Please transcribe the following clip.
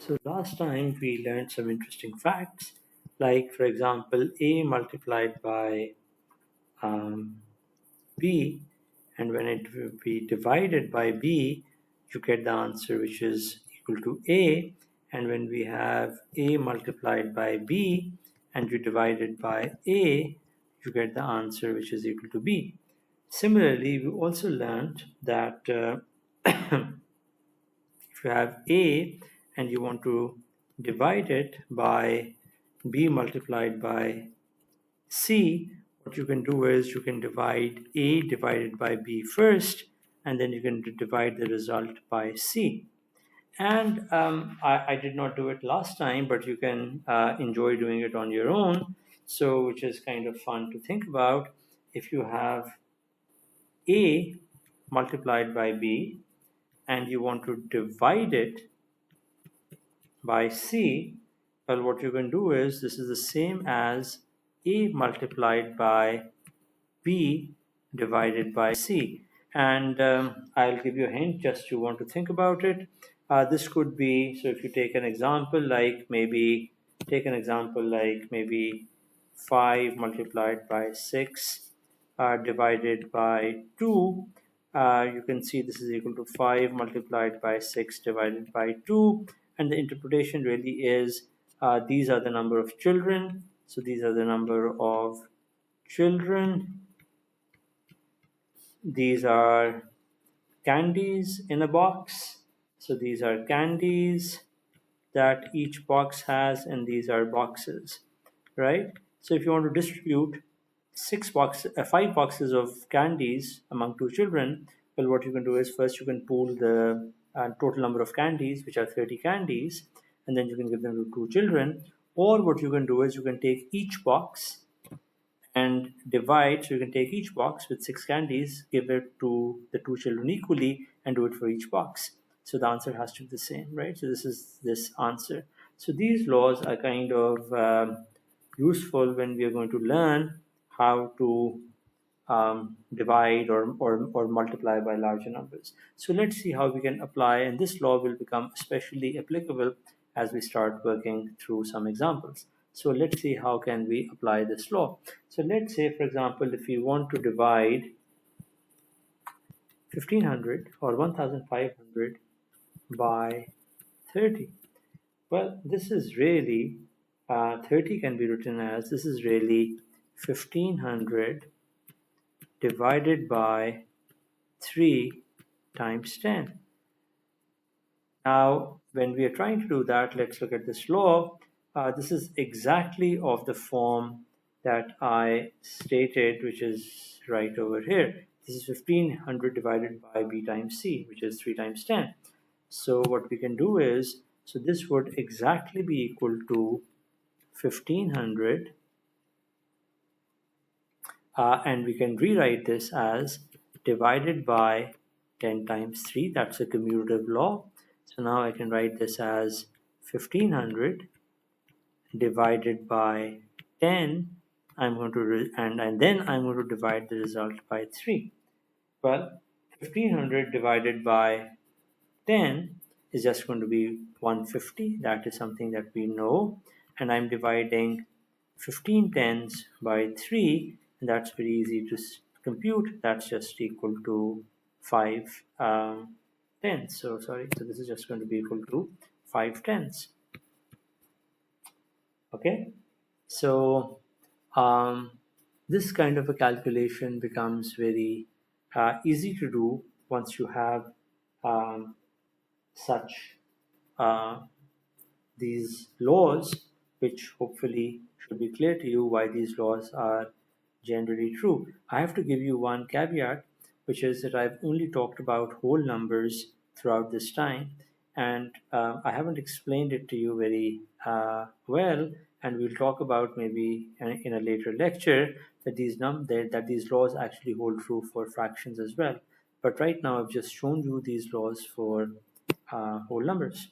So last time we learned some interesting facts, like for example, a multiplied by um, b, and when it will be divided by b, you get the answer which is equal to a. And when we have a multiplied by b and you divide it by a, you get the answer which is equal to b. Similarly, we also learned that if you have a and you want to divide it by b multiplied by c, what you can do is you can divide a divided by b first, and then you can divide the result by c. And I did not do it last time, but you can enjoy doing it on your own. So, which is kind of fun to think about. If you have a multiplied by b and you want to divide it by c, well, what you can do is this is the same as a multiplied by b divided by c. And I'll give you a hint just you want to think about it. This could be, so if you take an example like maybe 5 multiplied by 6 divided by 2. You can see this is equal to 5 multiplied by 6 divided by 2. And the interpretation really is these are the number of children. So these are the number of children. These are candies in a box. So these are candies that each box has, and these are boxes, right? So if you want to distribute 5 boxes of candies among 2 children, well, what you can do is first you can pool the total number of candies, which are 30 candies, and then you can give them to 2 children. Or what you can do is you can take each box and divide. So you can take each box with 6 candies, give it to the 2 children equally, and do it for each box. So the answer has to be the same, right? So this is this answer. So these laws are kind of useful when we are going to learn how to divide or multiply by larger numbers. So let's see how we can apply, and this law will become especially applicable as we start working through some examples. So let's see how can we apply this law. So let's say, for example, if we want to divide 1500 or 1500 by 30. Well, this is really 30 can be written as this is really 1500 divided by 3 times 10. Now, when we are trying to do that, let's look at this law. This is exactly of the form that I stated, which is right over here. This is 1500 divided by b times c, which is 3 times 10. So what we can do is, so this would exactly be equal to 1500, and we can rewrite this as divided by 10 times 3. That's a commutative law. So now I can write this as 1500 divided by 10. I'm going to and then I'm going to divide the result by 3. Well, 1500 divided by 10 is just going to be 150. That is something that we know. And I'm dividing 15 tens by 3, and that's very easy to compute. That's just equal to 5 tenths. So this is just going to be equal to 5 tenths. Okay, so this kind of a calculation becomes very easy to do once you have such these laws, which hopefully should be clear to you why these laws are generally true. I have to give you one caveat, which is that I've only talked about whole numbers throughout this time, and I haven't explained it to you very well, and we'll talk about maybe in a later lecture that these laws actually hold true for fractions as well. But right now I've just shown you these laws for whole numbers.